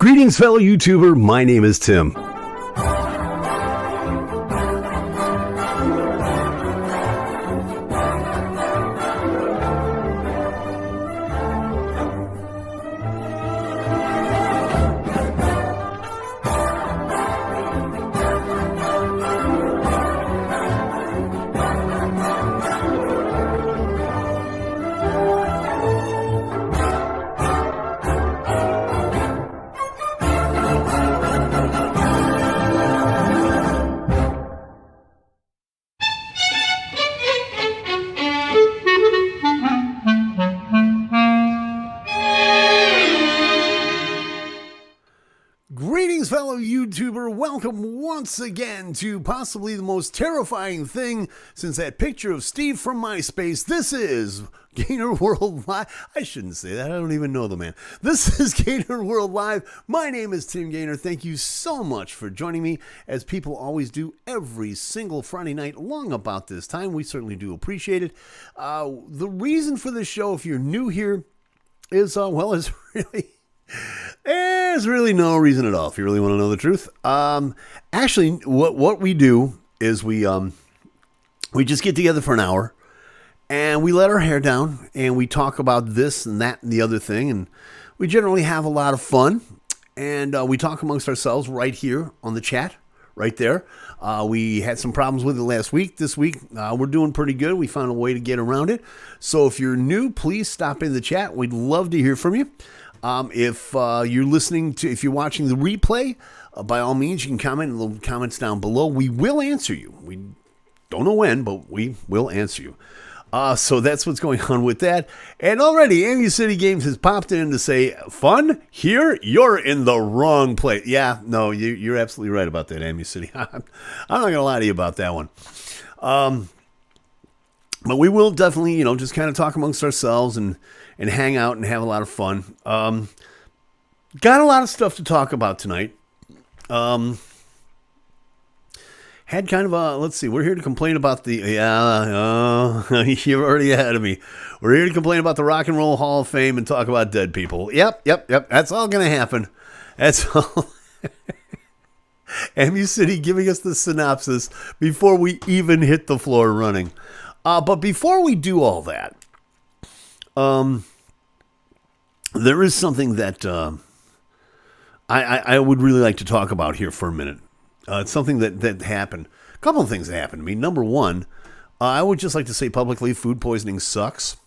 Greetings, fellow YouTuber. My name is Tim. Greetings, fellow YouTuber. Welcome once again to possibly the most terrifying thing since that picture of Steve from MySpace. This is GainerWorld Live. I shouldn't say that. I don't even know the man. This is GainerWorld Live. My name is Tim Gainer. Thank you so much for joining me, as people always do every single Friday night long about this time. We certainly do appreciate it. The reason for this show, if you're new here, is, is really... There's really no reason at all, if you really want to know the truth. Actually, what we do is we just get together for an hour, and we let our hair down, and we talk about this and that and the other thing, and we generally have a lot of fun, and we talk amongst ourselves right here on the chat, right there. We had some problems with it last week. This week, we're doing pretty good. We found a way to get around it. So if you're new, please stop in the chat. We'd love to hear from you. If you're if you're watching the replay, by all means, you can comment in the comments down below. We will answer you. We don't know when, but we will answer you. So that's what's going on with that. And already, Amy City Games has popped in to say, fun here? You're in the wrong place. Yeah, no, you're absolutely right about that, Amy City. I'm not going to lie to you about that one. But we will definitely, just kind of talk amongst ourselves and hang out and have a lot of fun. Got a lot of stuff to talk about tonight. Had kind of a, let's see, we're here to complain about the, you're already ahead of me. We're here to complain about the Rock and Roll Hall of Fame and talk about dead people. Yep. That's all going to happen. That's all. MU City giving us the synopsis before we even hit the floor running. But before we do all that, there is something that I would really like to talk about here for a minute. It's something that happened. A couple of things that happened to me. Number one, I would just like to say publicly, food poisoning sucks.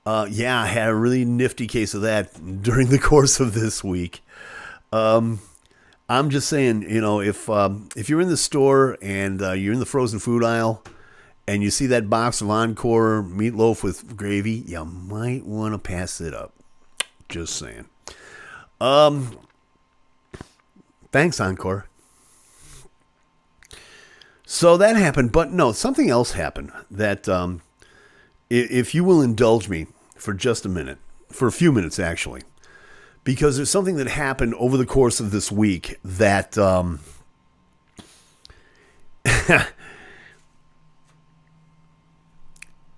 I had a really nifty case of that during the course of this week. I'm just saying, if you're in the store and you're in the frozen food aisle, and you see that box of Encore meatloaf with gravy, you might want to pass it up. Just saying. Thanks, Encore. So that happened, but no, something else happened that, if you will indulge me for just a minute, for a few minutes actually, because there's something that happened over the course of this week that,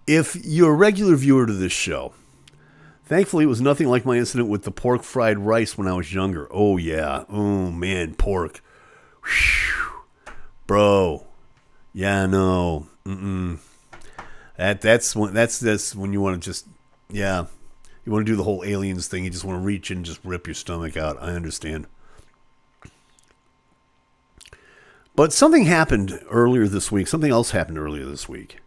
if you're a regular viewer to this show, thankfully it was nothing like my incident with the pork fried rice when I was younger. Oh yeah. Oh man, pork. Whew. Bro. Yeah, no. That's when you want to just, you want to do the whole aliens thing. You just want to reach in and just rip your stomach out. I understand. But something happened earlier this week. Something else happened earlier this week.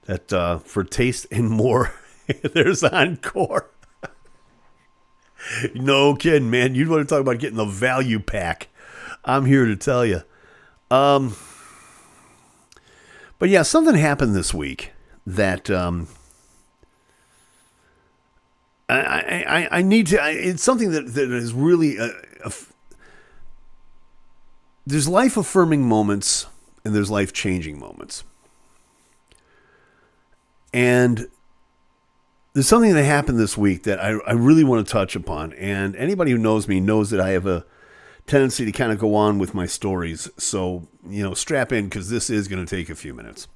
That for taste and more, there's Encore. No kidding, man. You'd want to talk about getting the value pack. I'm here to tell you. But yeah, something happened this week that I need to. It's something that is really there's life affirming moments and there's life changing moments. And there's something that happened this week that I really want to touch upon. And anybody who knows me knows that I have a tendency to kind of go on with my stories. So, strap in because this is going to take a few minutes.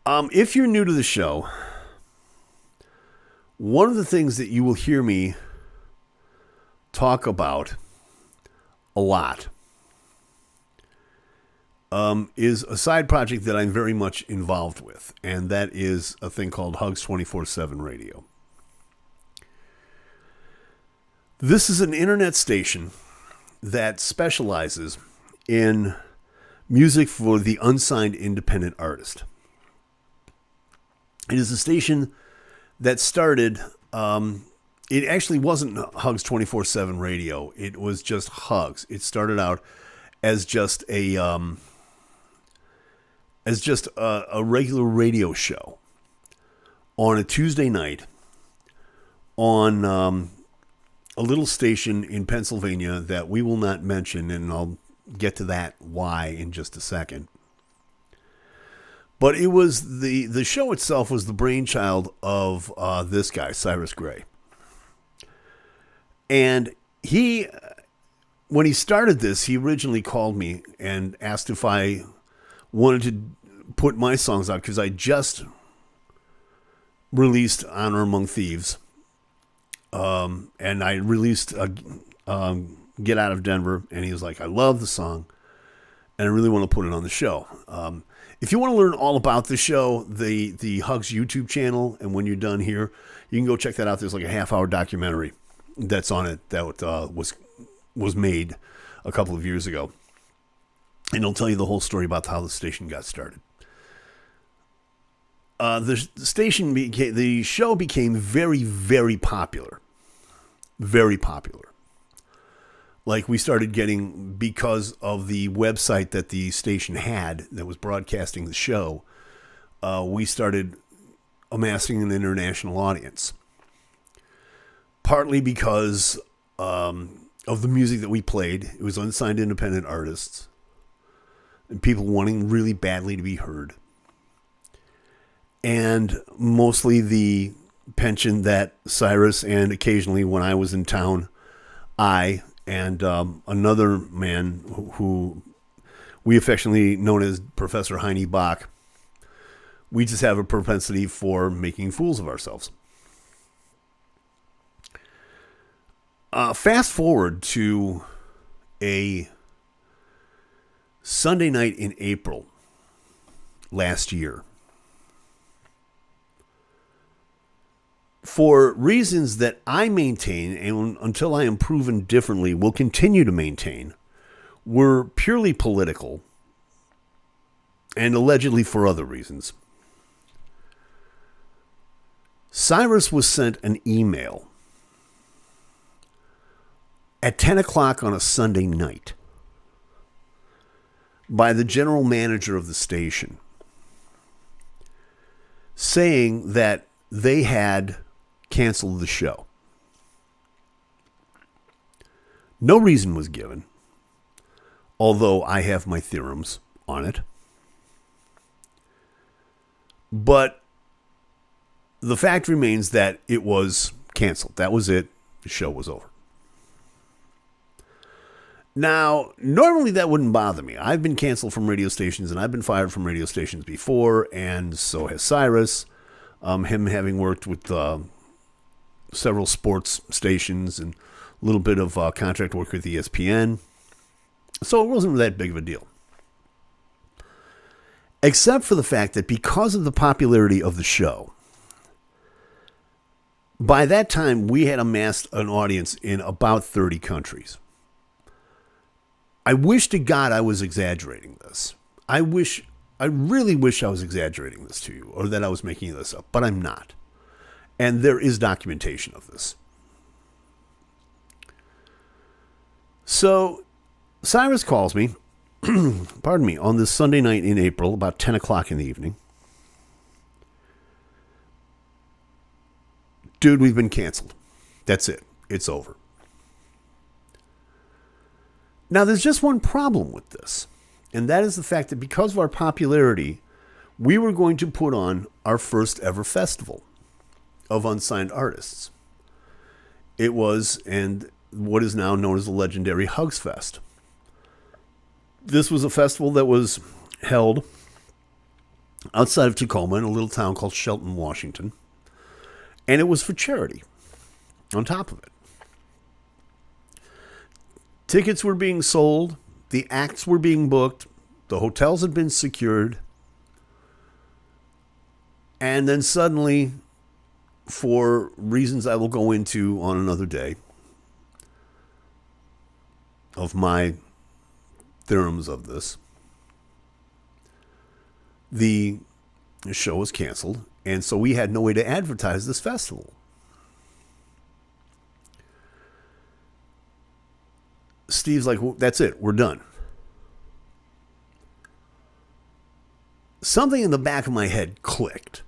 If you're new to the show, one of the things that you will hear me talk about a lot is a side project that I'm very much involved with, and that is a thing called Hugs 24/7 Radio. This is an internet station that specializes in music for the unsigned independent artist. It is a station that started, it actually wasn't Hugs 24/7 Radio. It was just Hugs. It started out as just a regular radio show on a Tuesday night on a little station in Pennsylvania that we will not mention, and I'll get to that why in just a second. But it was the show itself was the brainchild of this guy, Cyrus Gray. And when he started this, he originally called me and asked if I wanted to put my songs out, because I just released Honor Among Thieves. And I released Get Out of Denver, and he was like, I love the song, and I really want to put it on the show. If you want to learn all about the show, the Hugs YouTube channel, and when you're done here, you can go check that out. There's like a half-hour documentary that's on it that was made a couple of years ago. And it'll tell you the whole story about how the station got started. The show became very, very popular. Very popular. Like, we started getting, because of the website that the station had that was broadcasting the show, we started amassing an international audience. Partly because of the music that we played. It was unsigned independent artists. And people wanting really badly to be heard. And mostly the pension that Cyrus, and occasionally when I was in town, I and another man who we affectionately known as Professor Heine Bach, we just have a propensity for making fools of ourselves. Fast forward to a Sunday night in April last year. For reasons that I maintain, and until I am proven differently, will continue to maintain, were purely political and allegedly for other reasons. Cyrus was sent an email at 10 o'clock on a Sunday night by the general manager of the station saying that they had canceled the show. No reason was given, although I have my theorems on it. But the fact remains that it was canceled. That was it. The show was over. Now, normally that wouldn't bother me. I've been canceled from radio stations, and I've been fired from radio stations before, and so has Cyrus. Him having worked with several sports stations and a little bit of contract work with ESPN. So it wasn't that big of a deal. Except for the fact that because of the popularity of the show, by that time we had amassed an audience in about 30 countries. I wish to God I was exaggerating this. I really wish I was exaggerating this to you, or that I was making this up, but I'm not. And there is documentation of this. So Cyrus calls me, pardon me, on this Sunday night in April, about 10 o'clock in the evening. Dude, we've been canceled. That's it. It's over. Now, there's just one problem with this, and that is the fact that because of our popularity, we were going to put on our first ever festival of unsigned artists. It was, and what is now known as the legendary Hugs Fest. This was a festival that was held outside of Tacoma in a little town called Shelton, Washington, and it was for charity on top of it. Tickets were being sold. The acts were being booked. The hotels had been secured. And then suddenly, for reasons I will go into on another day of my theorems of this, the show was canceled. And so we had no way to advertise this festival. Steve's like, well, that's it. We're done. Something in the back of my head clicked.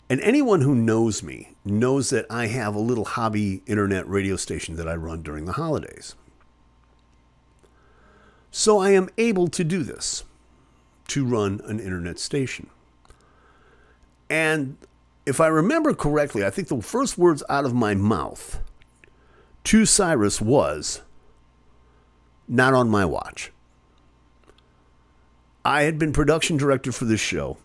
And anyone who knows me knows that I have a little hobby internet radio station that I run during the holidays. So I am able to do this, to run an internet station. And if I remember correctly, I think the first words out of my mouth to Cyrus was, not on my watch. I had been production director for this show,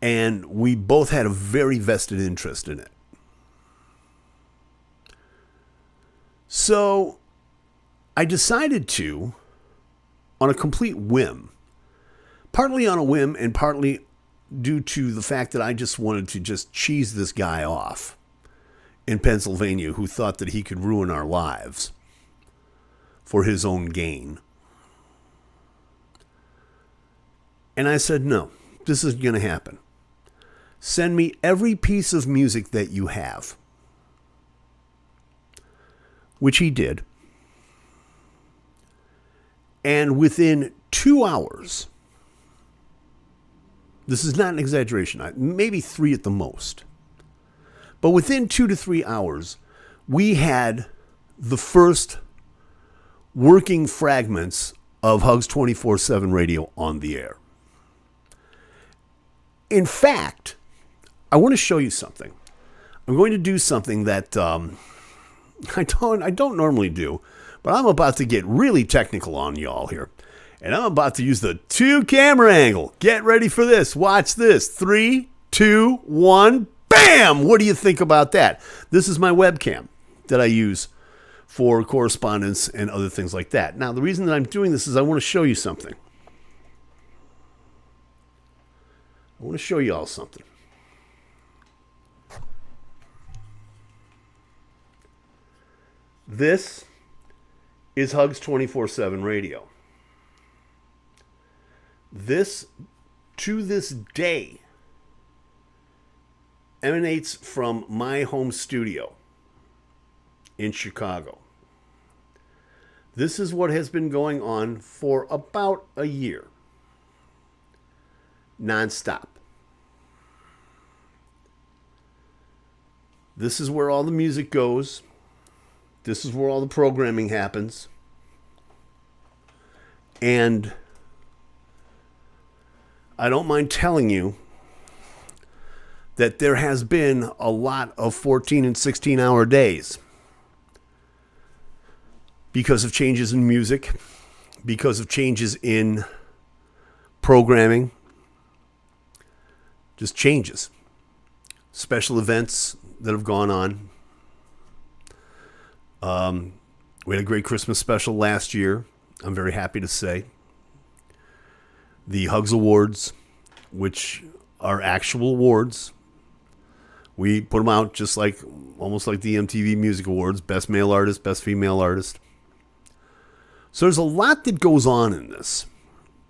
and we both had a very vested interest in it. So I decided to, on a complete whim, partly on a whim and partly due to the fact that I just wanted to just cheese this guy off in Pennsylvania who thought that he could ruin our lives for his own gain. And I said, no, this is going to happen. Send me every piece of music that you have. Which he did. And within 2 hours, this is not an exaggeration, maybe 3 at the most, but within 2 to 3 hours, we had the first working fragments of Hugs 24/7 Radio on the air. In fact, I want to show you something. I'm going to do something that I don't normally do, but I'm about to get really technical on y'all here. And I'm about to use the 2-camera angle. Get ready for this. Watch this. 3, 2, 1, bam! What do you think about that? This is my webcam that I use for correspondence and other things like that. Now, the reason that I'm doing this is I want to show you something. I want to show you all something. This is Hugs 24/7 Radio. This, to this day, emanates from my home studio in Chicago. This is what has been going on for about a year. Nonstop. This is where all the music goes. This is where all the programming happens. And I don't mind telling you that there has been a lot of 14 and 16 hour days because of changes in music, because of changes in programming, just changes, special events that have gone on. We had a great Christmas special last year, I'm very happy to say. The Hugs Awards, which are actual awards. We put them out just like, almost like the MTV Music Awards, Best Male Artist, Best Female Artist. So there's a lot that goes on in this.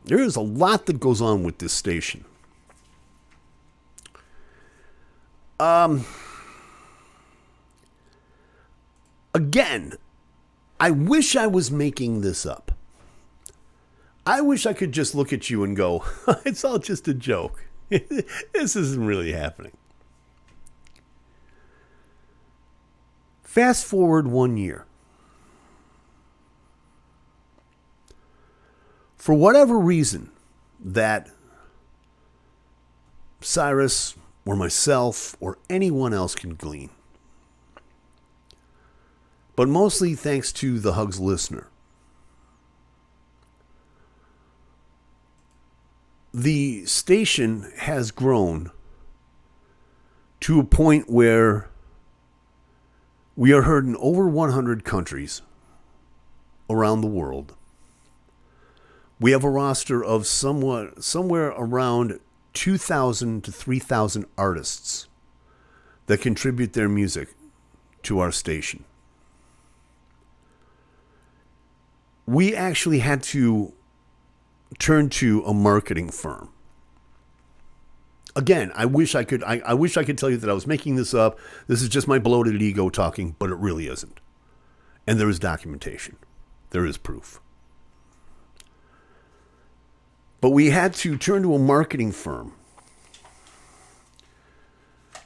There is a lot that goes on with this station. Again, I wish I was making this up. I wish I could just look at you and go, it's all just a joke. This isn't really happening. Fast forward 1 year. For whatever reason that Cyrus or myself or anyone else can glean, but mostly thanks to the Hugs listener, the station has grown to a point where We are heard in over 100 countries around the world. We have a roster of somewhere around 2,000 to 3,000 artists that contribute their music to our station. We actually had to turn to a marketing firm. Again, I wish I could tell you that I was making this up. This is just my bloated ego talking, but it really isn't. And there is documentation. There is proof. But we had to turn to a marketing firm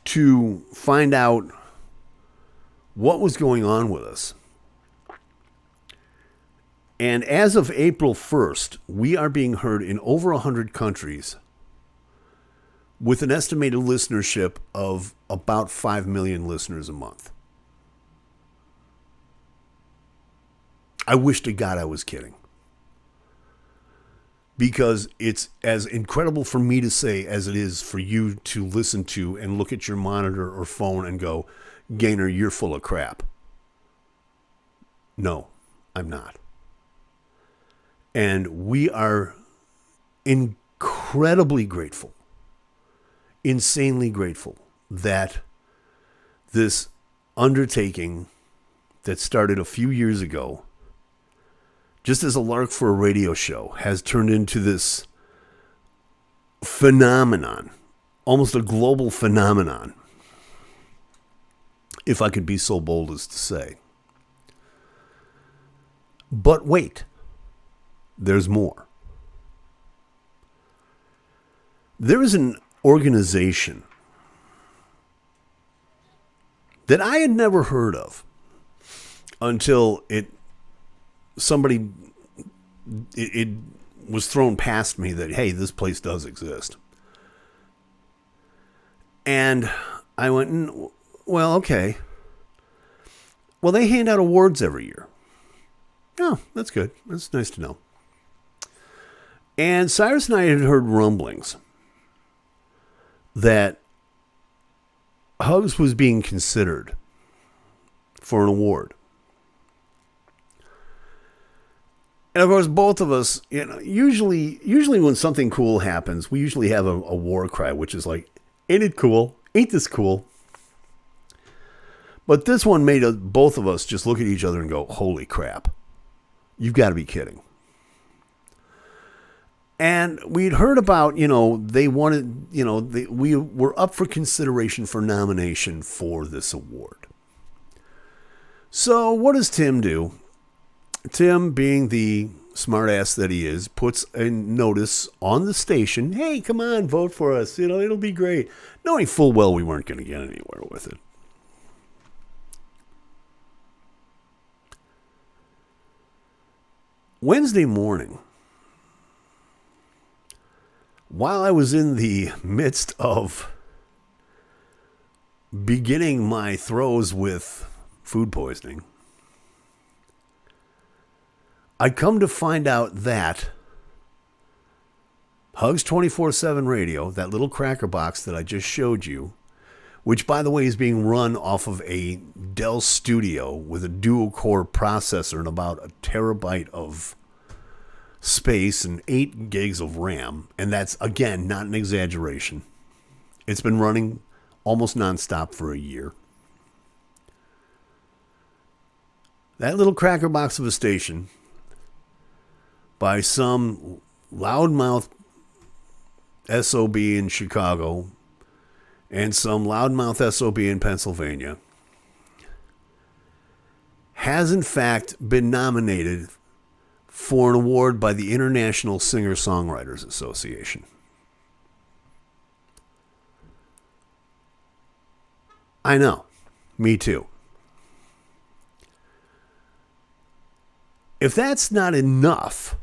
to find out what was going on with us. And as of April 1st, we are being heard in over 100 countries with an estimated listenership of about 5 million listeners a month. I wish to God I was kidding. Because it's as incredible for me to say as it is for you to listen to and look at your monitor or phone and go, Gainer, you're full of crap. No, I'm not. And we are incredibly grateful, insanely grateful that this undertaking that started a few years ago, just as a lark for a radio show, has turned into this phenomenon, almost a global phenomenon, if I could be so bold as to say. But wait, there's more. There is an organization that I had never heard of until it was thrown past me that, hey, this place does exist. And I went, well, okay. Well, they hand out awards every year. Oh, that's good. That's nice to know. And Cyrus and I had heard rumblings that Hugs was being considered for an award. And of course, both of us, usually when something cool happens, we usually have a war cry, which is like, ain't it cool? Ain't this cool? But this one made both of us just look at each other and go, holy crap. You've got to be kidding. And we'd heard about, they wanted, we were up for consideration for nomination for this award. So what does Tim do? Tim, being the smartass that he is, puts a notice on the station. Hey, come on, vote for us. It'll be great. Knowing full well we weren't going to get anywhere with it. Wednesday morning, while I was in the midst of beginning my throes with food poisoning, I come to find out that Hugs 24/7 Radio, that little cracker box that I just showed you, which, by the way, is being run off of a Dell Studio with a dual-core processor and about a terabyte of space and 8 gigs of RAM. And that's, again, not an exaggeration. It's been running almost nonstop for a year. That little cracker box of a station, by some loudmouth SOB in Chicago and some loudmouth SOB in Pennsylvania, has in fact been nominated for an award by the International Singer-Songwriters Association. I know. Me too. If that's not enough,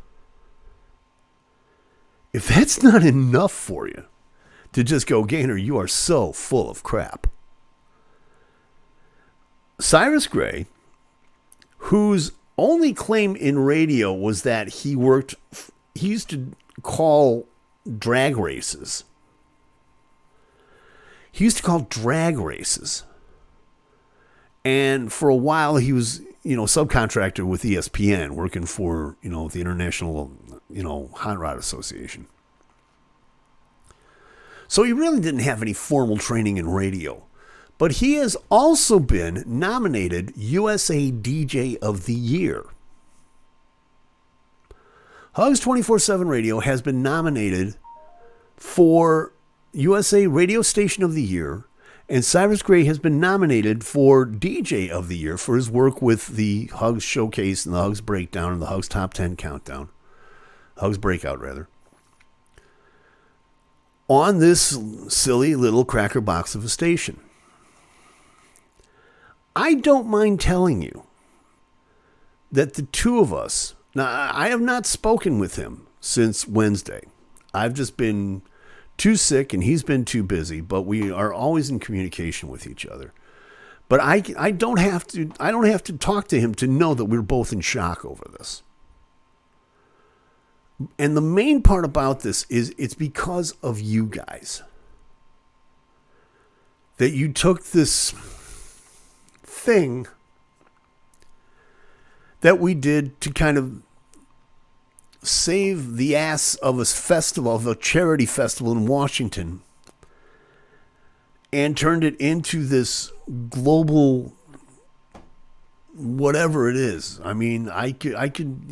for you to just go, Gainer, you are so full of crap. Cyrus Gray, whose only claim in radio was that he used to call drag races. And for a while, he was, subcontractor with ESPN, working for, the International, Hot Rod Association. So he really didn't have any formal training in radio. But he has also been nominated USA DJ of the Year. Hugs 24/7 Radio has been nominated for USA Radio Station of the Year, and Cyrus Gray has been nominated for DJ of the Year for his work with the Hugs Showcase and the Hugs Breakdown and the Hugs Top 10 Countdown. Hugs Breakout, rather. On this silly little cracker box of a station. I don't mind telling you that the two of us, now I have not spoken with him since Wednesday. I've just been too sick and he's been too busy, but we are always in communication with each other. But I don't have to talk to him to know that we're both in shock over this. And the main part about this is it's because of you guys. That you took this thing that we did to kind of save the ass of a festival, of a charity festival in Washington, and turned it into this global whatever it is. I mean, I can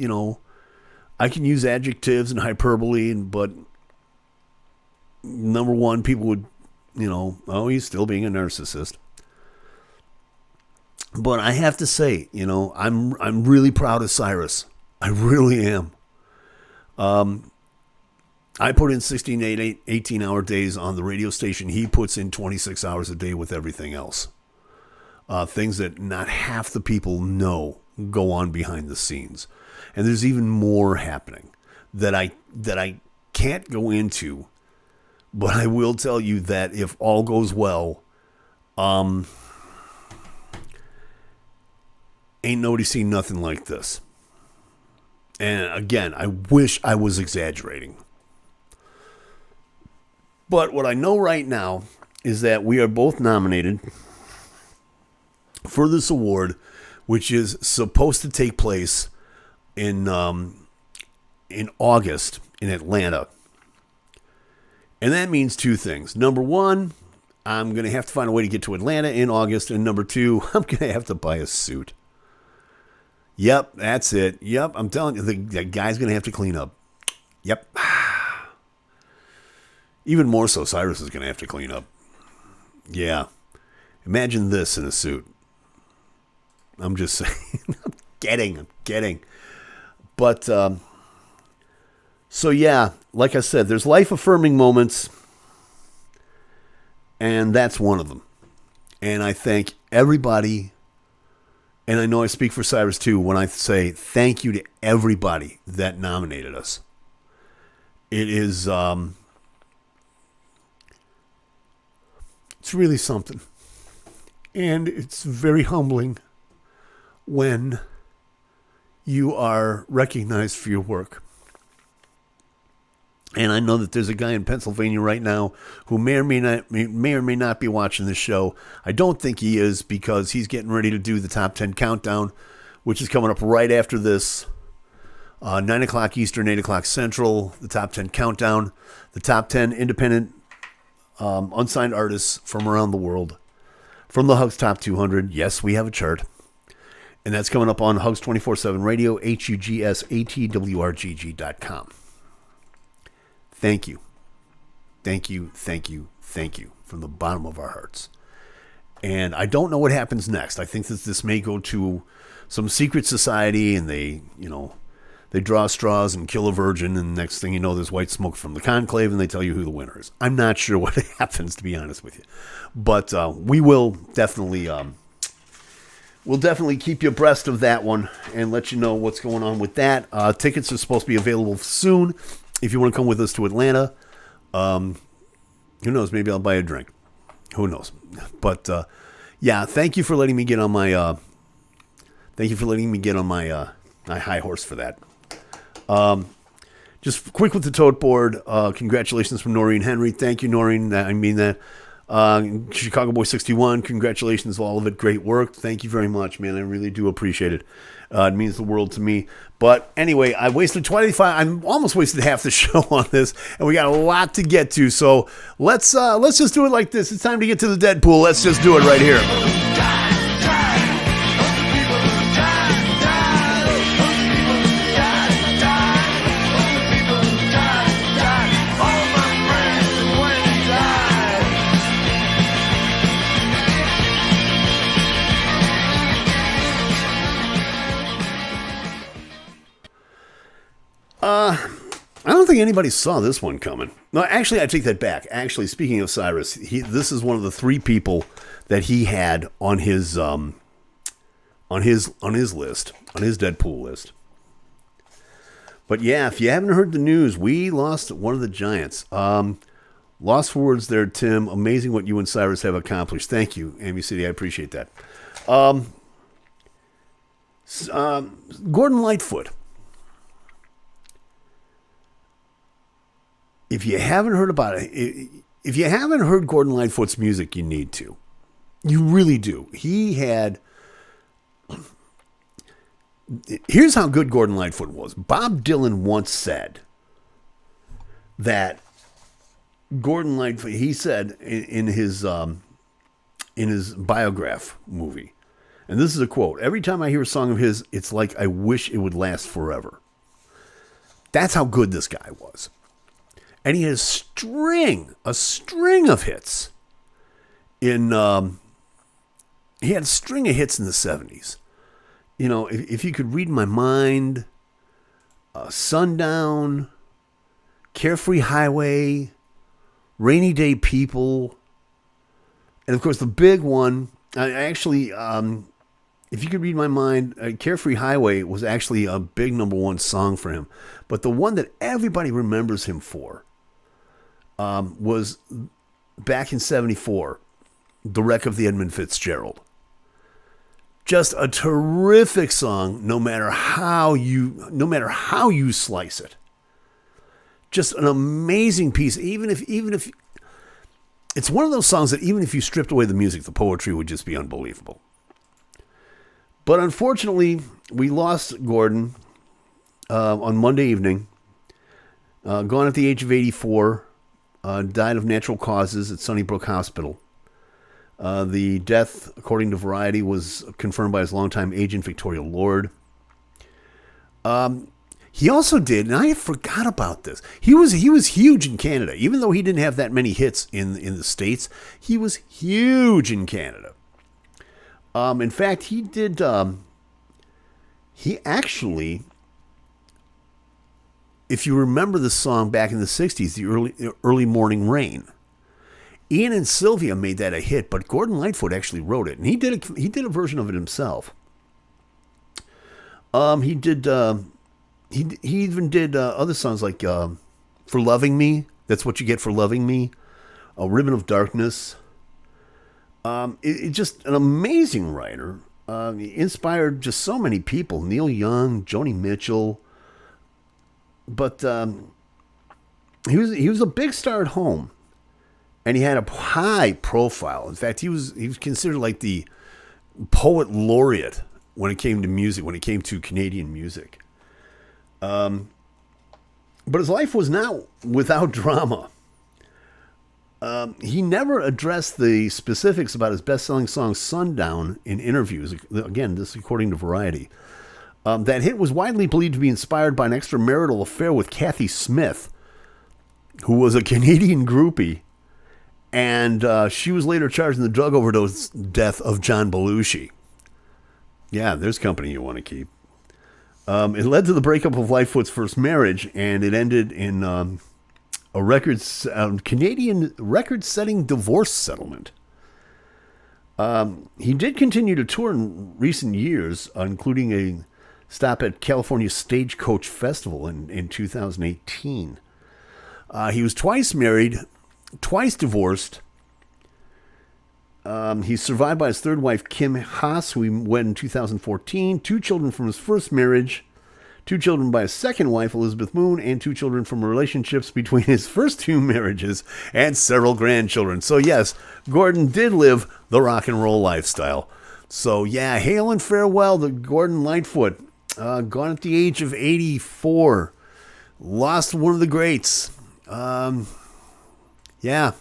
use adjectives and hyperbole, but number one, people would, he's still being a narcissist. But I have to say, I'm really proud of Cyrus. I really am. I put in 16, 18-hour days on the radio station. He puts in 26 hours a day with everything else. Things that not half the people know go on behind the scenes. And there's even more happening that I can't go into. But I will tell you that if all goes well, ain't nobody seen nothing like this. And again, I wish I was exaggerating. But what I know right now is that we are both nominated for this award, which is supposed to take place in August in Atlanta. And that means two things. Number one, I'm going to have to find a way to get to Atlanta in August. And number two, I'm going to have to buy a suit. Yep, that's it. Yep, I'm telling you, the guy's going to have to clean up. Yep. Even more so, Cyrus is going to have to clean up. Yeah. Imagine this in a suit. I'm just saying. I'm kidding. But, so yeah, like I said, there's life-affirming moments, and that's one of them. And I thank everybody. And I know I speak for Cyrus too when I say thank you to everybody that nominated us. It is, it's really something. And it's very humbling when you are recognized for your work. And I know that there's a guy in Pennsylvania right now who may or may not be watching this show. I don't think he is, because he's getting ready to do the Top 10 Countdown, which is coming up right after this. 9 o'clock Eastern, 8 o'clock Central, the Top 10 Countdown. The top 10 independent unsigned artists from around the world. From the Hugs Top 200. Yes, we have a chart. And that's coming up on Hugs 24/7 Radio, HUGSATWRGG.com. Thank you. Thank you from the bottom of our hearts. And I don't know what happens next. I think that this may go to some secret society and they draw straws and kill a virgin, and next thing you know, there's white smoke from the conclave and they tell you who the winner is. I'm not sure what happens, to be honest with you. But we will definitely keep you abreast of that one and let you know what's going on with that. Tickets are supposed to be available soon. If you want to come with us to Atlanta, who knows? Maybe I'll buy a drink. Who knows? But yeah, thank you for letting me get on my my high horse for that. Just quick with the tote board. Congratulations from Noreen Henry. Thank you, Noreen. I mean that. Chicago Boy 61, congratulations, all of it. Great work. Thank you very much, man. I really do appreciate it. It means the world to me. But anyway, I wasted 25. I almost wasted half the show on this, and we got a lot to get to. So let's just do it like this. It's time to get to the Deadpool. Let's just do it right here. I don't think anybody saw this one coming. No, actually, I take that back. Actually, speaking of Cyrus, this is one of the 3 people that he had on his list, on his Deadpool list. But yeah, if you haven't heard the news, we lost one of the giants. Lost for words there, Tim. Amazing what you and Cyrus have accomplished. Thank you, Amy City. I appreciate that. Gordon Lightfoot. If you haven't heard about it, if you haven't heard Gordon Lightfoot's music, you need to. You really do. He had... Here's how good Gordon Lightfoot was. Bob Dylan once said that Gordon Lightfoot, he said in his biograph movie, and this is a quote, "Every time I hear a song of his, it's like I wish it would last forever." That's how good this guy was. And he had a string of hits he had a string of hits in the 70s. You know, if you could read my mind, Sundown, Carefree Highway, Rainy Day People, and of course the big one, if you could read my mind, Carefree Highway was actually a big #1 song for him. But the one that everybody remembers him for was back in 74, The Wreck of the Edmund Fitzgerald. Just a terrific song, no matter how you slice it. Just an amazing piece. Even if it's one of those songs that even if you stripped away the music, the poetry would just be unbelievable. But unfortunately, we lost Gordon on Monday evening. Gone at the age of 84. Died of natural causes at Sunnybrook Hospital. The death, according to Variety, was confirmed by his longtime agent, Victoria Lord. He also did, and I forgot about this. He was huge in Canada, even though he didn't have that many hits in the States. He was huge in Canada. In fact, he did. He actually, if you remember the song back in the 60s, the early Morning Rain, Ian and Sylvia made that a hit, but Gordon Lightfoot actually wrote it, and he did a version of it himself. He even did other songs like For Loving Me, That's What You Get for Loving Me, A Ribbon of Darkness. It's just an amazing writer. He inspired just so many people, Neil Young, Joni Mitchell. But he was a big star at home, and he had a high profile. In fact, he was considered like the poet laureate when it came to music, when it came to Canadian music. But his life was not without drama. He never addressed the specifics about his best-selling song Sundown in interviews. Again, this according to Variety. That hit was widely believed to be inspired by an extramarital affair with Kathy Smith, who was a Canadian groupie, and she was later charged in the drug overdose death of John Belushi. Yeah, there's company you want to keep. It led to the breakup of Lightfoot's first marriage, and it ended in a Canadian record-setting divorce settlement. He did continue to tour in recent years, including a stop at California Stagecoach Festival in 2018. He was twice married, twice divorced. He's survived by his third wife, Kim Haas, who he wed in 2014. 2 children from his first marriage, 2 children by his second wife, Elizabeth Moon, and 2 children from relationships between his first 2 marriages, and several grandchildren. So yes, Gordon did live the rock and roll lifestyle. So yeah, hail and farewell to Gordon Lightfoot. Gone at the age of 84. Lost one of the greats. Yeah.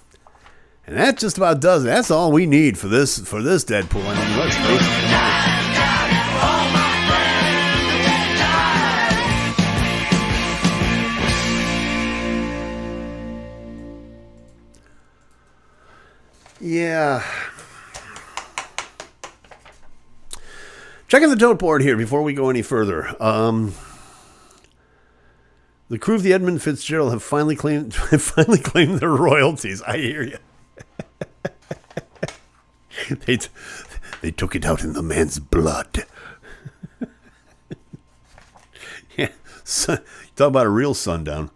And that just about does it. That's all we need for this Deadpool. I mean, let's face it. Yeah. Checking the tote board here before we go any further. The crew of the Edmund Fitzgerald have finally claimed their royalties. I hear you. They took it out in the man's blood. Yeah, talk about a real sundown.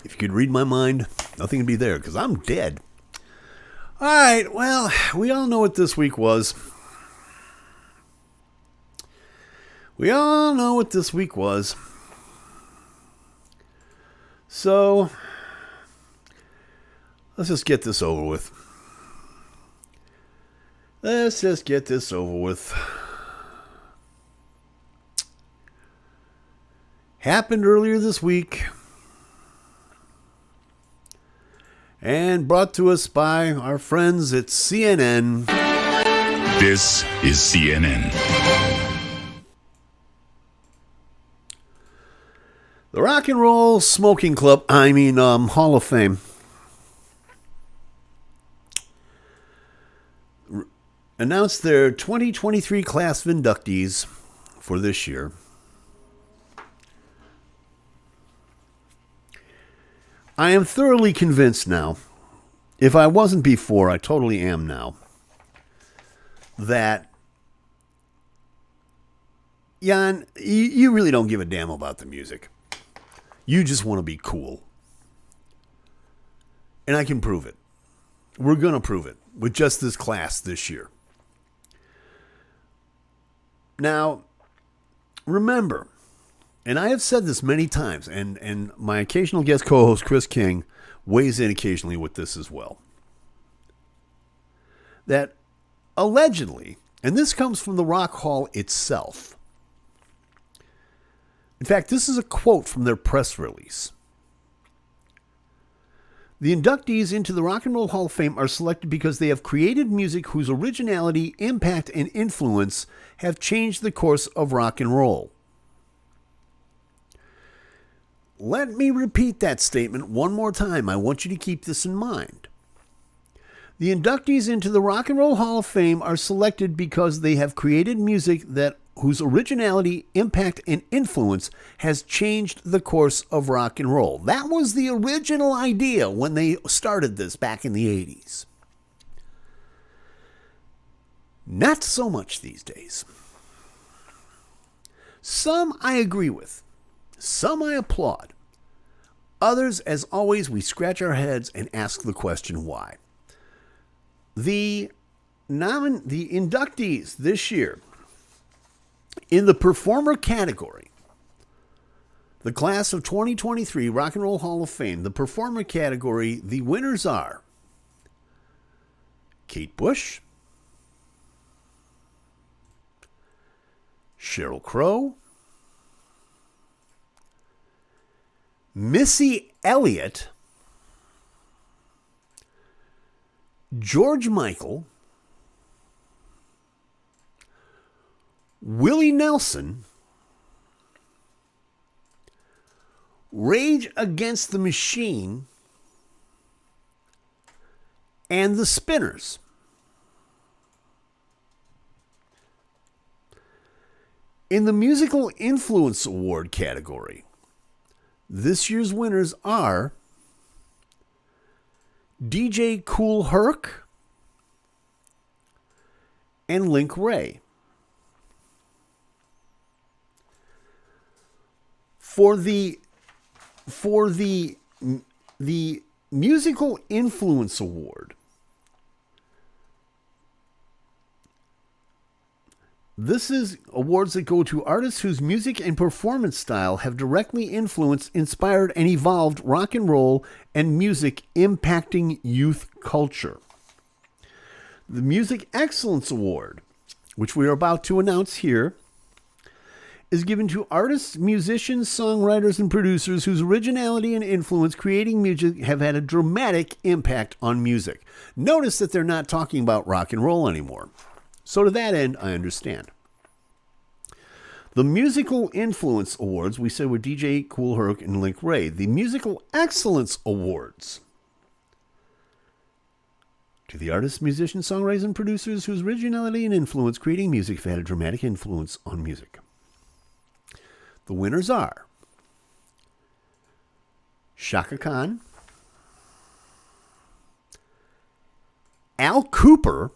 If you could read my mind, nothing would be there because I'm dead. All right, well, we all know what this week was. So, let's just get this over with. Happened earlier this week. And brought to us by our friends at CNN. This is CNN. The Rock and Roll Smoking Club, Hall of Fame, announced their 2023 class of inductees for this year. I am thoroughly convinced now, if I wasn't before, I totally am now, that, Jan, you really don't give a damn about the music. You just want to be cool. And I can prove it. We're going to prove it with just this class this year. Now, remember, and I have said this many times, and my occasional guest co-host Chris King weighs in occasionally with this as well, that allegedly, and this comes from the Rock Hall itself. In fact, this is a quote from their press release. The inductees into the Rock and Roll Hall of Fame are selected because they have created music whose originality, impact, and influence have changed the course of rock and roll. Let me repeat that statement one more time. I want you to keep this in mind. The inductees into the Rock and Roll Hall of Fame are selected because they have created music whose originality, impact, and influence has changed the course of rock and roll. That was the original idea when they started this back in the 80s. Not so much these days. Some I agree with. Some I applaud. Others, as always, we scratch our heads and ask the question why. The inductees this year in the performer category, the class of 2023 Rock and Roll Hall of Fame, the performer category, the winners are Kate Bush, Sheryl Crow, Missy Elliott, George Michael, Willie Nelson, Rage Against the Machine, and the Spinners. In the Musical Influence Award category, this year's winners are DJ Kool Herc and Link Wray. For the Musical Influence Award, This is awards that go to artists whose music and performance style have directly influenced, inspired, and evolved rock and roll and music impacting youth culture. The Music Excellence Award, which we are about to announce here, is given to artists, musicians, songwriters, and producers whose originality and influence creating music have had a dramatic impact on music. Notice that they're not talking about rock and roll anymore. So to that end, I understand. The Musical Influence Awards, we said, were DJ Kool Herc and Link Ray. The Musical Excellence Awards, to the artists, musicians, songwriters, and producers whose originality and influence creating music have had a dramatic influence on music. The winners are Shaka Khan, Al Cooper,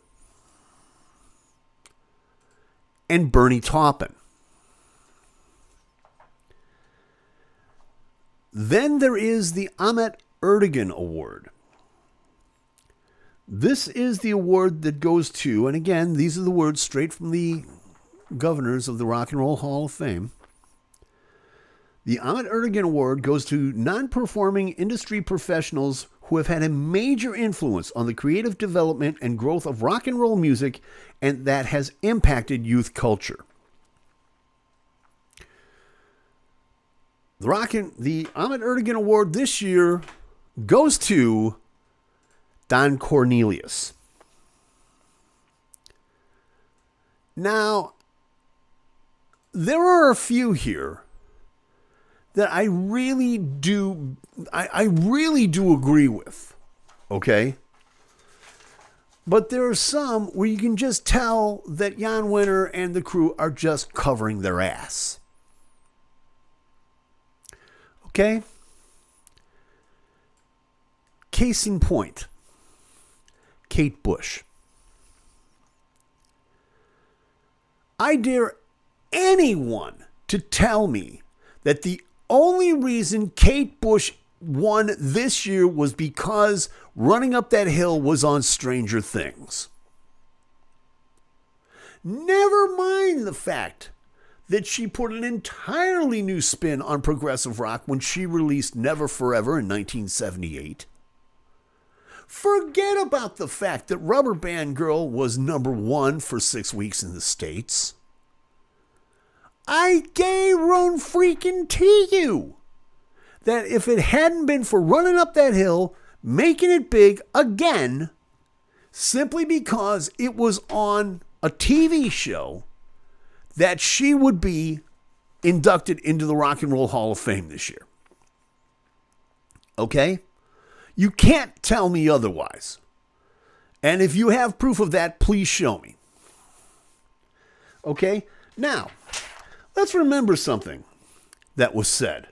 and Bernie Taupin. Then there is the Ahmet Ertegun Award. This is the award that goes to, and again, these are the words straight from the governors of the Rock and Roll Hall of Fame. The Ahmet Ertegun Award goes to non-performing industry professionals who have had a major influence on the creative development and growth of rock and roll music, and that has impacted youth culture. The Ahmet Ertegun Award this year goes to Don Cornelius. Now, there are a few here that I really do agree with, okay? But there are some where you can just tell that Jan Wenner and the crew are just covering their ass. Okay? Case in point, Kate Bush. I dare anyone to tell me that the only reason Kate Bush won this year was because Running Up That Hill was on Stranger Things. Never mind the fact that she put an entirely new spin on progressive rock when she released Never Forever in 1978. Forget about the fact that Rubber Band Girl was #1 for 6 weeks in the States. I guarantee you that if it hadn't been for Running Up That Hill, making it big again, simply because it was on a TV show, that she would be inducted into the Rock and Roll Hall of Fame this year. Okay? You can't tell me otherwise. And if you have proof of that, please show me. Okay? Now, let's remember something that was said.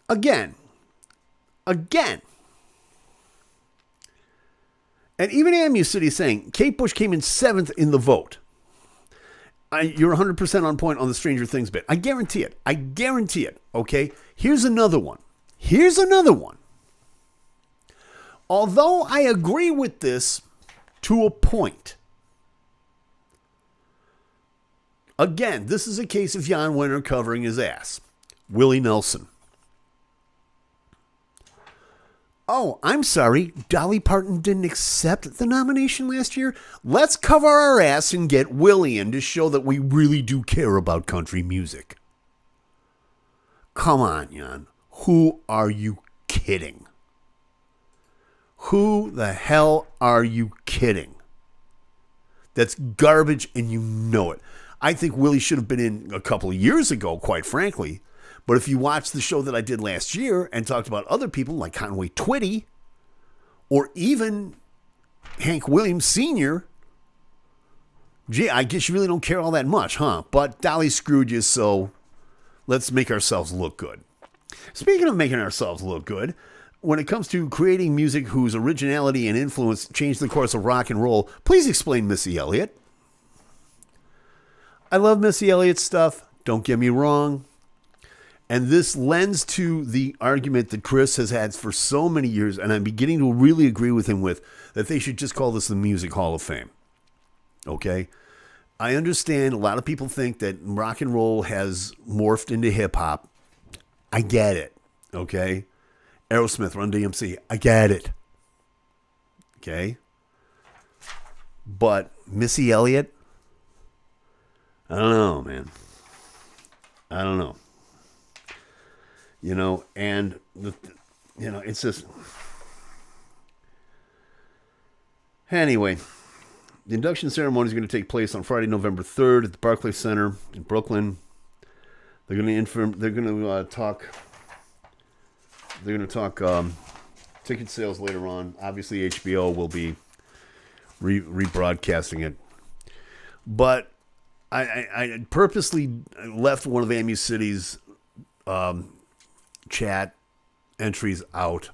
Again. And even Amu City is saying, Kate Bush came in 7th in the vote. You're 100% on point on the Stranger Things bit. I guarantee it. Okay? Here's another one. Although I agree with this to a point. Again, this is a case of Jan Wenner covering his ass. Willie Nelson. Oh, I'm sorry. Dolly Parton didn't accept the nomination last year? Let's cover our ass and get Willie in to show that we really do care about country music. Come on, Jan. Who are you kidding? Who the hell are you kidding? That's garbage and you know it. I think Willie should have been in a couple of years ago, quite frankly. But if you watch the show that I did last year and talked about other people like Conway Twitty or even Hank Williams Sr., gee, I guess you really don't care all that much, huh? But Dolly screwed you, so let's make ourselves look good. Speaking of making ourselves look good, when it comes to creating music whose originality and influence changed the course of rock and roll, please explain Missy Elliott. I love Missy Elliott's stuff, don't get me wrong. And this lends to the argument that Chris has had for so many years, and I'm beginning to really agree with him with, that they should just call this the Music Hall of Fame. Okay? I understand a lot of people think that rock and roll has morphed into hip hop. I get it. Okay? Aerosmith, Run DMC. I get it. Okay? But Missy Elliott, I don't know, man. I don't know. And it's just. Anyway, the induction ceremony is going to take place on Friday, November 3rd at the Barclays Center in Brooklyn. They're going to talk. They're going to talk ticket sales later on. Obviously, HBO will be rebroadcasting it. But I purposely left one of Amu City's chat entries out.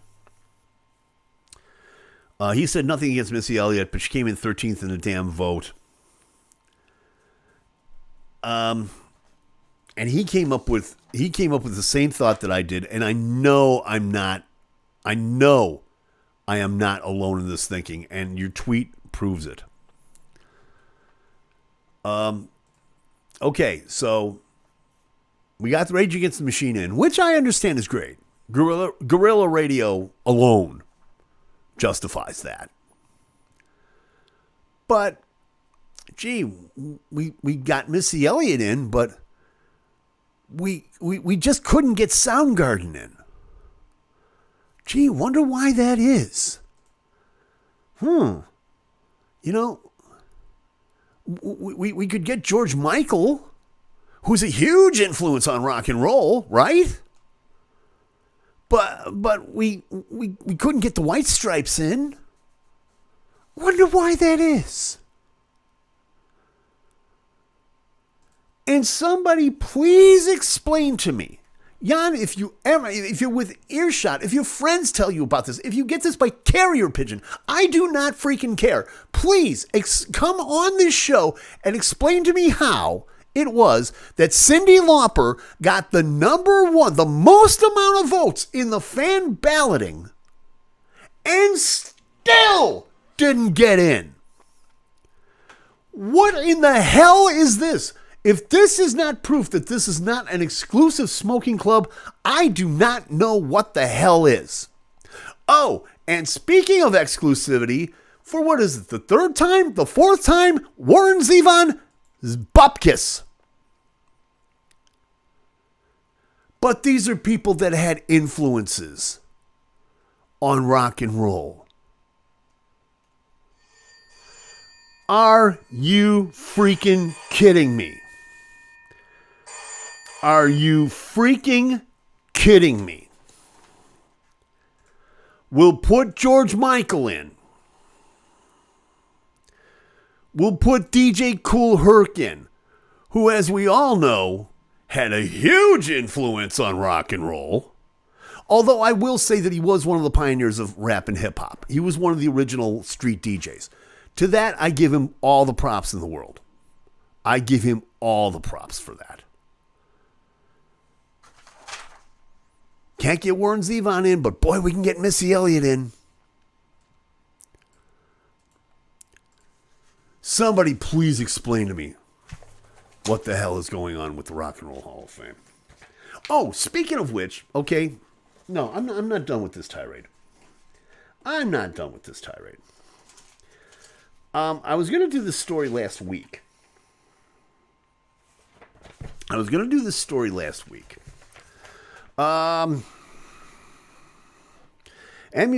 He said nothing against Missy Elliott, but she came in 13th in the damn vote. And he came up with the same thought that I did, and I know I am not alone in this thinking, and your tweet proves it. Okay, so we got the Rage Against the Machine in, which I understand is great. Guerrilla radio alone justifies that. But, gee, we got Missy Elliott in, but we just couldn't get Soundgarden in. Gee, wonder why that is. We could get George Michael, who's a huge influence on rock and roll, right? But we couldn't get the White Stripes in. Wonder why that is. And somebody please explain to me, Jan, if you're with earshot, if your friends tell you about this, if you get this by carrier pigeon, I do not freaking care. Please come on this show and explain to me how it was that Cyndi Lauper got the number one, the most amount of votes in the fan balloting and still didn't get in. What in the hell is this? If this is not proof that this is not an exclusive smoking club, I do not know what the hell is. Oh, and speaking of exclusivity, for what is it, the third time, the fourth time, Warren Zevon, Bupkis. But these are people that had influences on rock and roll. Are you freaking kidding me? Are you freaking kidding me? We'll put George Michael in. We'll put DJ Kool Herc in, who, as we all know, had a huge influence on rock and roll. Although I will say that he was one of the pioneers of rap and hip hop. He was one of the original street DJs. To that, I give him all the props in the world. I give him all the props for that. Can't get Warren Zevon in, but boy, we can get Missy Elliott in. Somebody please explain to me what the hell is going on with the Rock and Roll Hall of Fame. Oh, speaking of which, okay, no, I'm not done with this tirade. I'm not done with this tirade. I was going to do this story last week. Amu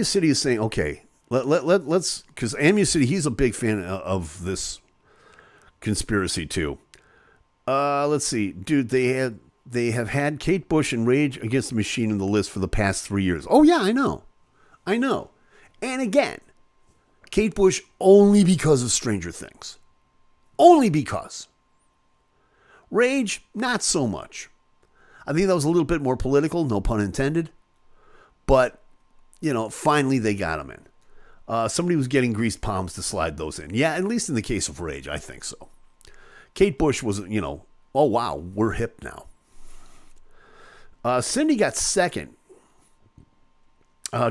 City is saying, okay, let's, because Amu City, he's a big fan of this conspiracy too. Let's see, dude, they have had Kate Bush and Rage Against the Machine in the list for the past 3 years. Oh yeah, I know. And again, Kate Bush only because of Stranger Things. Only because. Rage, not so much. I think that was a little bit more political, no pun intended. But, finally they got him in. Somebody was getting greased palms to slide those in. Yeah, at least in the case of Rage, I think so. Kate Bush was, oh wow, we're hip now. Cyndi got second.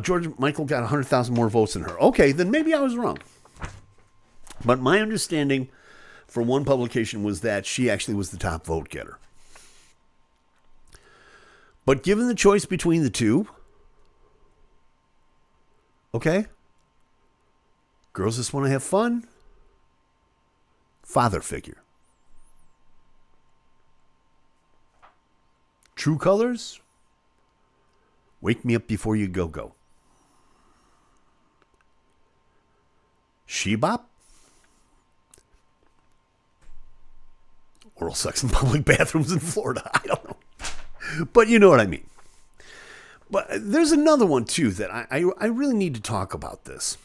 George Michael got 100,000 more votes than her. Okay, then maybe I was wrong. But my understanding for one publication was that she actually was the top vote getter. But given the choice between the two, okay, girls just want to have fun, father figure. True colors, wake me up before you go. She-bop, oral sex in public bathrooms in Florida. I don't know. But you know what I mean. But there's another one, too, that I really need to talk about this.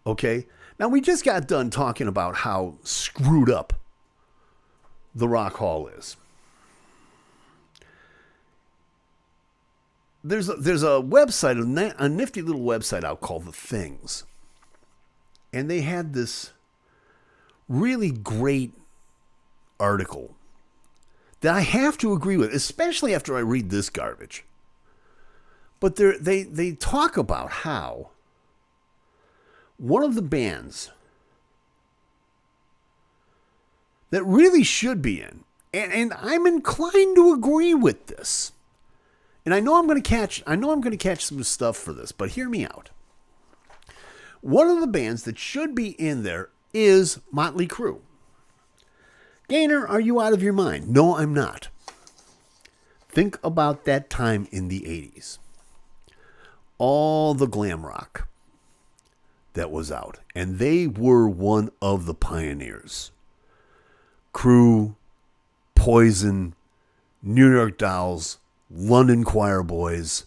Okay? Now, we just got done talking about how screwed up the Rock Hall is. There's a website, a nifty little website out called The Things. And they had this really great article that I have to agree with, especially after I read this garbage. But they talk about how one of the bands that really should be in, and I'm inclined to agree with this. And I know I'm going to catch some stuff for this, but hear me out. One of the bands that should be in there is Motley Crue. Gainer, are you out of your mind? No, I'm not. Think about that time in the 80s. All the glam rock that was out. And they were one of the pioneers. Crue, Poison, New York Dolls, London Choir Boys.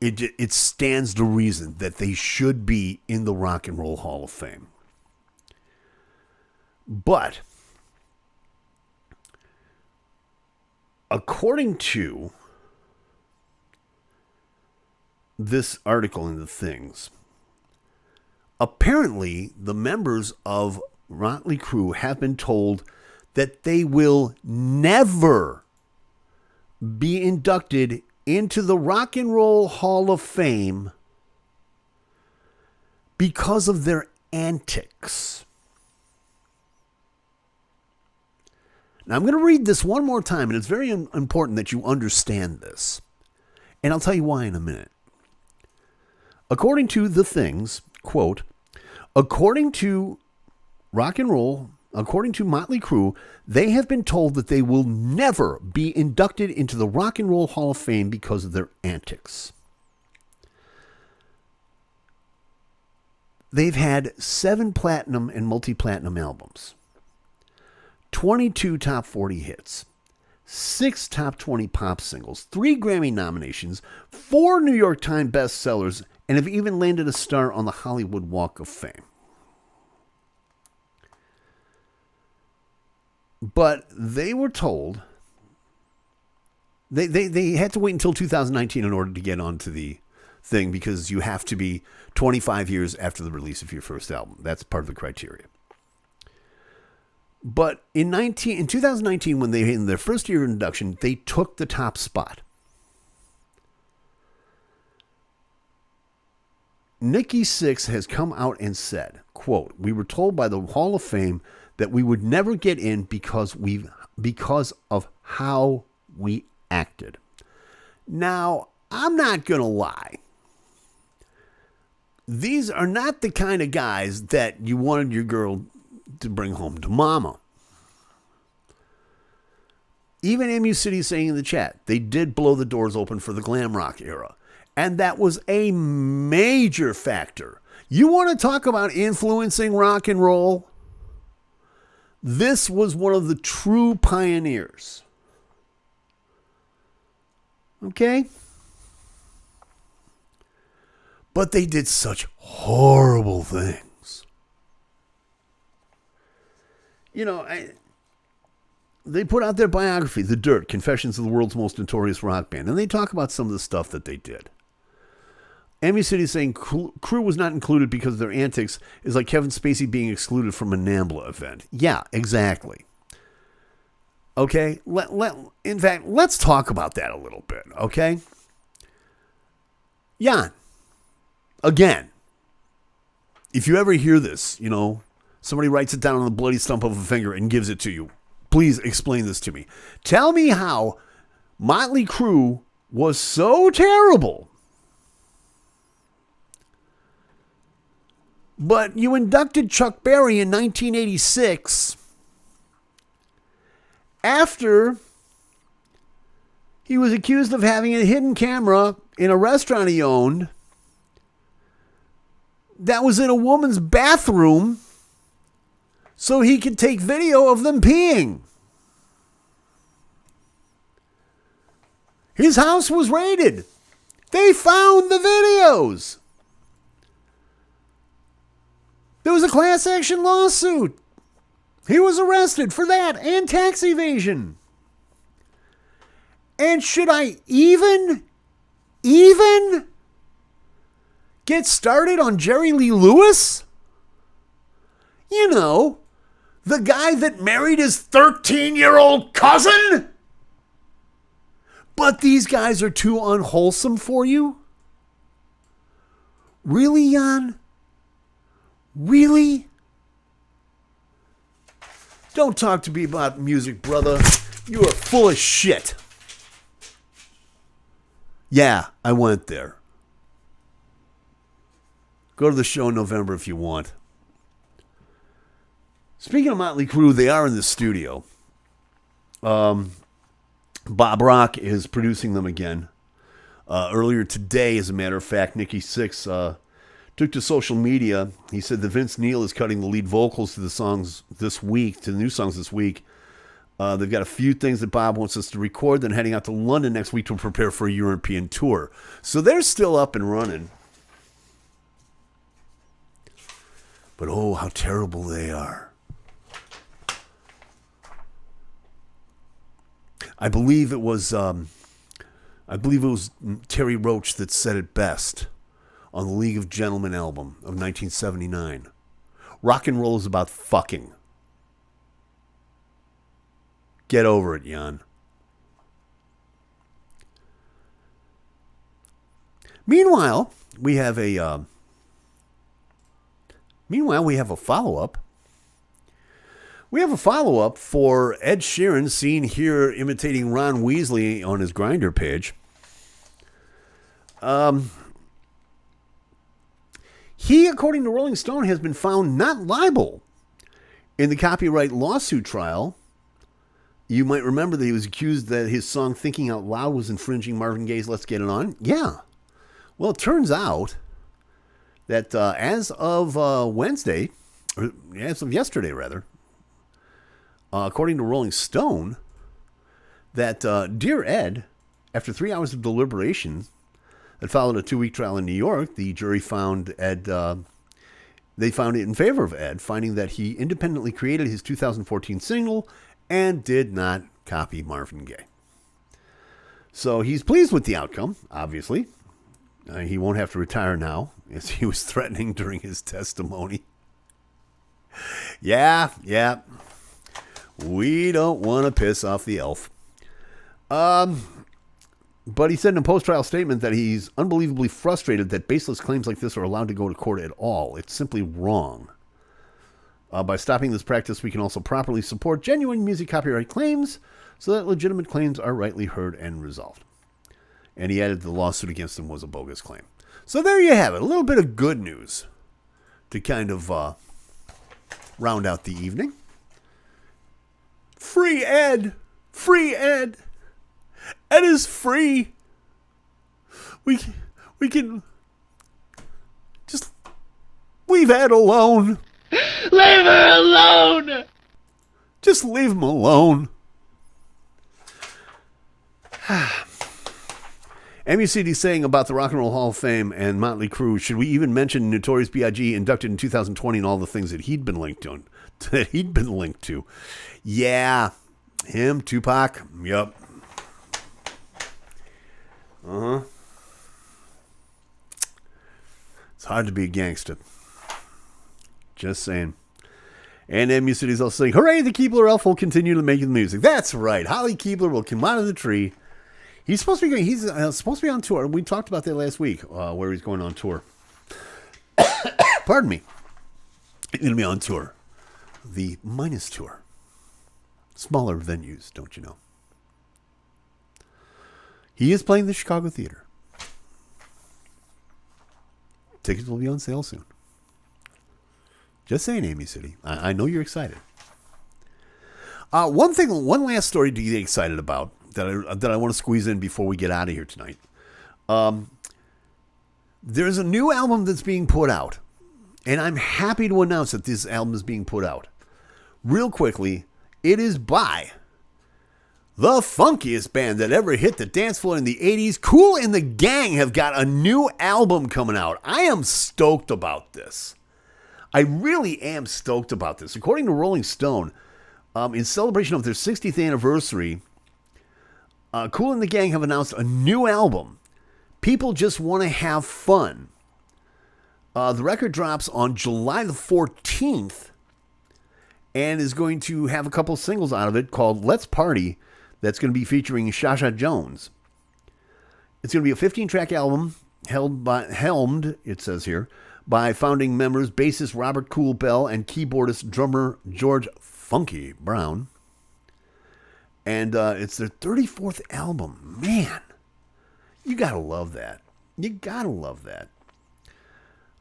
It stands to reason that they should be in the Rock and Roll Hall of Fame. But according to this article in The Things, apparently the members of Motley Crue have been told that they will never be inducted into the Rock and Roll Hall of Fame because of their antics. Now, I'm going to read this one more time, and it's very important that you understand this. And I'll tell you why in a minute. According to The Things, quote, according to Motley Crue, they have been told that they will never be inducted into the Rock and Roll Hall of Fame because of their antics. They've had 7 platinum and multi-platinum albums, 22 top 40 hits, 6 top 20 pop singles, 3 Grammy nominations, 4 New York Times bestsellers, and have even landed a star on the Hollywood Walk of Fame. But they were told they had to wait until 2019 in order to get onto the thing, because you have to be 25 years after the release of your first album. That's part of the criteria. But in 2019, when they in their first year of induction, they took the top spot. Nikki Sixx has come out and said, quote, we were told by the Hall of Fame that we would never get in because of how we acted. Now, I'm not going to lie. These are not the kind of guys that you wanted your girl to bring home to mama. Even MU City saying in the chat, they did blow the doors open for the glam rock era. And that was a major factor. You want to talk about influencing rock and roll? This was one of the true pioneers. Okay? But they did such horrible things. You know, they put out their biography, The Dirt, Confessions of the World's Most Notorious Rock Band, and they talk about some of the stuff that they did. MU City saying Crue was not included because of their antics is like Kevin Spacey being excluded from a NAMBLA event. Yeah, exactly. Okay? In fact, let's talk about that a little bit, okay? Jan, again, if you ever hear this, you know, Somebody writes it down on the bloody stump of a finger and gives it to you. Please explain this to me. Tell me how Motley Crue was so terrible, but you inducted Chuck Berry in 1986 after he was accused of having a hidden camera in a restaurant he owned that was in a woman's bathroom so he could take video of them peeing. His house was raided. They found the videos. There was a class action lawsuit. He was arrested for that and tax evasion. And should I even get started on Jerry Lee Lewis? You know, the guy that married his 13-year-old cousin? But these guys are too unwholesome for you? Really, Jan? Really? Don't talk to me about music, brother. You are full of shit. Yeah, I went there. Go to the show in November if you want. Speaking of Motley Crue, they are in the studio. Bob Rock is producing them again. Earlier today, as a matter of fact, Nikki Sixx took to social media. He said that Vince Neil is cutting the lead vocals to the songs this week, to the new songs this week. They've got a few things that Bob wants us to record, then heading out to London next week to prepare for a European tour. So they're still up and running. But oh, how terrible they are. I believe it was Terry Roach that said it best on the League of Gentlemen album of 1979. Rock and roll is about fucking. Get over it, Jan. Meanwhile, we have a follow-up. We have a follow-up for Ed Sheeran, seen here imitating Ron Weasley on his Grindr page. He, according to Rolling Stone, has been found not liable in the copyright lawsuit trial. You might remember that he was accused that his song Thinking Out Loud was infringing Marvin Gaye's Let's Get It On. Yeah. Well, it turns out that as of Wednesday, or as of yesterday, rather, according to Rolling Stone, that Dear Ed, after 3 hours of deliberation that followed a 2-week trial in New York, the jury found Ed, they found it in favor of Ed, finding that he independently created his 2014 single and did not copy Marvin Gaye. So he's pleased with the outcome, obviously. He won't have to retire now, as he was threatening during his testimony. Yeah. We don't want to piss off the elf. But he said in a post-trial statement that he's unbelievably frustrated that baseless claims like this are allowed to go to court at all. It's simply wrong. By stopping this practice, we can also properly support genuine music copyright claims so that legitimate claims are rightly heard and resolved. And he added the lawsuit against him was a bogus claim. So there you have it. A little bit of good news to kind of round out the evening. Free Ed. Free Ed. Ed is free. We can just leave Ed alone. Leave her alone! Just leave him alone. MUCD saying about the Rock and Roll Hall of Fame and Motley Crue, should we even mention Notorious B.I.G. inducted in 2020 and all the things that he'd been linked to? Yeah. Him, Tupac. Yep. Uh-huh. It's hard to be a gangster. Just saying. And MUCD's also saying, hooray, the Keebler elf will continue to make the music. That's right. Holly Keebler will come out of the tree. He's supposed to be on tour. We talked about that last week, where he's going on tour. Pardon me. He's going to be on tour. the Minus Tour. Smaller venues, don't you know? He is playing the Chicago Theater. Tickets will be on sale soon. Just saying, Amy City. I know you're excited. One last story to get excited about that I want to squeeze in before we get out of here tonight. There's a new album that's being put out, and I'm happy to announce that this album is being put out. Real quickly, it is by the funkiest band that ever hit the dance floor in the 80s. Kool and the Gang have got a new album coming out. I am stoked about this. I really am stoked about this. According to Rolling Stone, in celebration of their 60th anniversary, Kool and the Gang have announced a new album. People Just Want to Have Fun. The record drops on July the 14th and is going to have a couple singles out of it called Let's Party. That's going to be featuring Shasha Jones. It's going to be a 15-track album helmed, it says here, by founding members bassist Robert Kool Bell and keyboardist drummer George Funky Brown. And it's their 34th album. Man, you got to love that. You got to love that.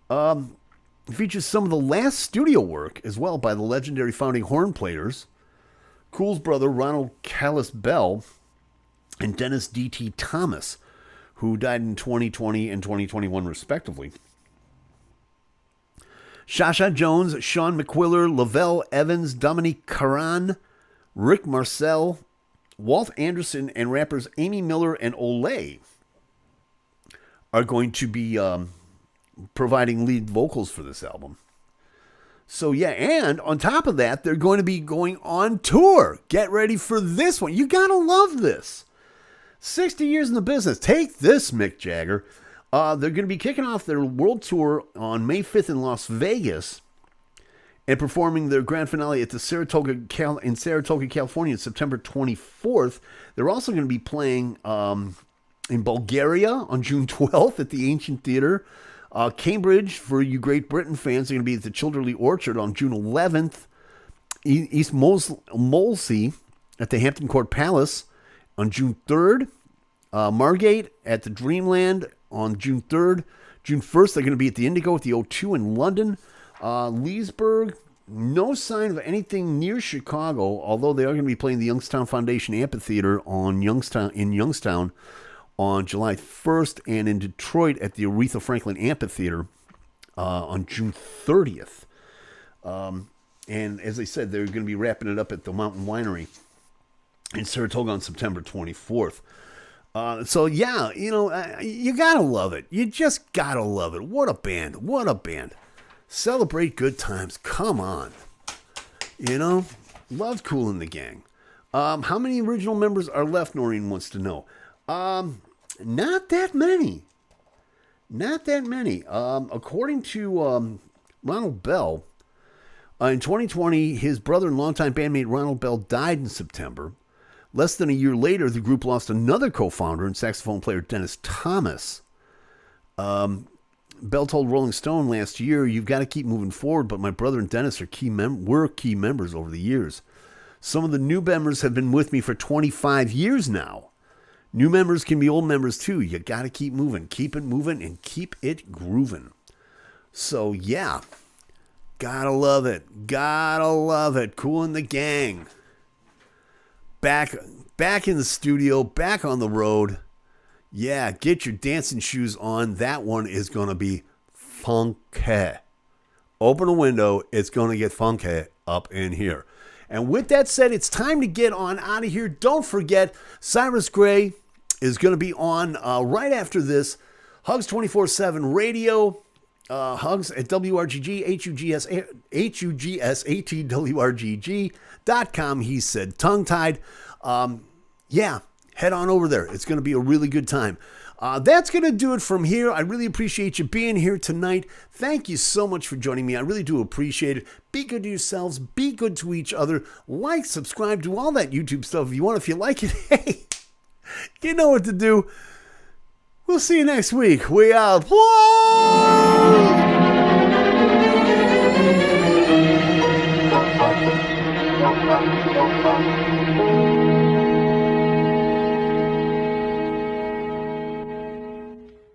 It features some of the last studio work as well by the legendary founding horn players, Kool's brother Ronald Callis Bell and Dennis D.T. Thomas, who died in 2020 and 2021 respectively. Shasha Jones, Sean McQuiller, Lavelle Evans, Dominique Caron, Rick Marcel, Walt Anderson, and rappers Amy Miller and Olay are going to be providing lead vocals for this album. So yeah, and on top of that, they're going to be going on tour. Get ready for this one. You gotta love this. 60 years in the business. Take this, Mick Jagger. They're going to be kicking off their world tour on May 5th in Las Vegas and performing their grand finale at the Saratoga, California, September 24th. They're also going to be playing in Bulgaria on June 12th at the Ancient Theater. Cambridge, for you Great Britain fans, are going to be at the Childerley Orchard on June 11th. East Molesey at the Hampton Court Palace on June 3rd. Margate at the Dreamland on June 3rd. June 1st, they're going to be at the Indigo at the O2 in London. Leesburg, no sign of anything near Chicago, although they are going to be playing the Youngstown Foundation Amphitheater in Youngstown on July 1st, and in Detroit at the Aretha Franklin Amphitheater on June 30th. And as I said, they're going to be wrapping it up at the Mountain Winery in Saratoga on September 24th. So yeah, you gotta love it. You just gotta love it. What a band. What a band. Celebrate good times. Come on. Loved Kool and the Gang. How many original members are left, Noreen wants to know. Not that many. Not that many. According to Ronald Bell, in 2020, his brother and longtime bandmate Ronald Bell died in September. Less than a year later, the group lost another co-founder and saxophone player, Dennis Thomas. Bell told Rolling Stone last year, "You've got to keep moving forward, but my brother and Dennis were key members over the years. Some of the new members have been with me for 25 years now. New members can be old members too. You got to keep moving, keep it moving, and keep it grooving." So yeah, gotta love it. Gotta love it. Kool and the Gang. Back in the studio, back on the road. Yeah, get your dancing shoes on. That one is going to be funky. Open a window. It's going to get funky up in here. And with that said, it's time to get on out of here. Don't forget, Cyrus Gray is going to be on right after this. Hugs 24/7 Radio. Hugs at WRGG, HUGSATWRGG.com. He said tongue-tied. Yeah, head on over there. It's going to be a really good time. That's going to do it from here. I really appreciate you being here tonight. Thank you so much for joining me. I really do appreciate it. Be good to yourselves. Be good to each other. Like, subscribe, do all that YouTube stuff if you want. If you like it, hey, you know what to do. We'll see you next week. We out. Whoa!